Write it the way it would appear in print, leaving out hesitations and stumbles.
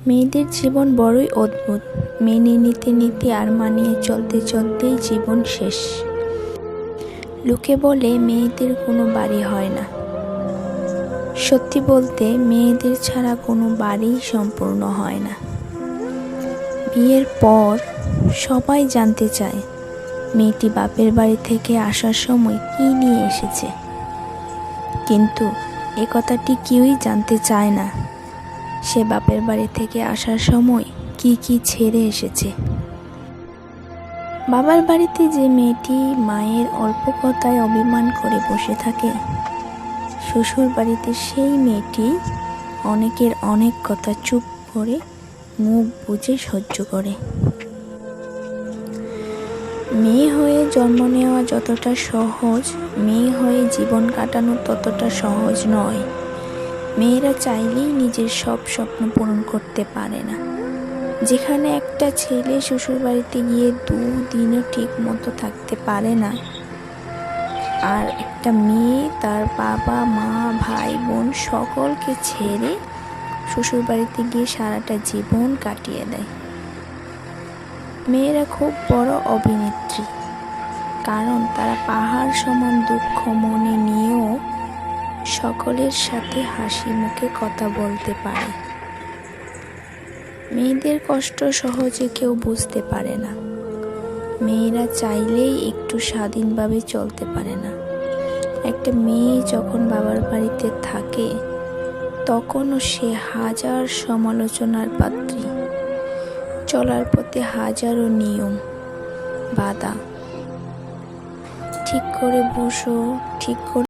মেয়েদের জীবন বড়ই অদ্ভুত। মেনে নিতে নিতে আর মানিয়ে চলতে চলতেই জীবন শেষ। লোকে বলে মেয়েদের কোনো বাড়ি হয় না। সত্যি বলতে মেয়েদের ছাড়া কোনো বাড়িই সম্পূর্ণ হয় না। বিয়ের পর সবাই জানতে চায় মেয়েটি বাপের বাড়ি থেকে আসার সময় কী নিয়ে এসেছে, কিন্তু এ কথাটি কেউই জানতে চায় না সে বাপের বাড়ি থেকে আসার সময় কি কি ছেড়ে এসেছে। বাবার বাড়িতে যে মেয়েটি মায়ের অল্প কথায় অভিমান করে বসে থাকে, শ্বশুর বাড়িতে সেই মেয়েটি অনেকের অনেক কথা চুপ করে মুখ বুজে সহ্য করে। মেয়ে হয়ে জন্ম নেওয়া যতটা সহজ, মেয়ে হয়ে জীবন কাটানো ততটা সহজ নয়। মেয়েরা চাইলেই নিজের সব স্বপ্ন পূরণ করতে পারে না। যেখানে একটা ছেলে শ্বশুরবাড়িতে গিয়ে 2 দিনও ঠিক মতো থাকতে পারে না, আর একটা মেয়ে তার বাবা মা ভাই বোন সকলকে ছেড়ে শ্বশুরবাড়িতে গিয়ে সারাটা জীবন কাটিয়ে দেয়। মেয়েরা খুব বড় অভিনেত্রী, কারণ তারা পাহাড় সমান দুঃখ মনে নিয়েও সকলের সাথে হাসি মুখে কথা বলতে পারে। মেয়েদের কষ্ট সহজে কেউ বুঝতে পারে না। মেয়েরা চাইলেই একটু স্বাধীনভাবে চলতে পারে না। একটা মেয়ে যখন বাবার বাড়িতে থাকে, তখনও সে হাজার সমালোচনার পাত্রী। চলার পথে হাজারো নিয়ম বাধা। ঠিক করে বসো, ঠিক করে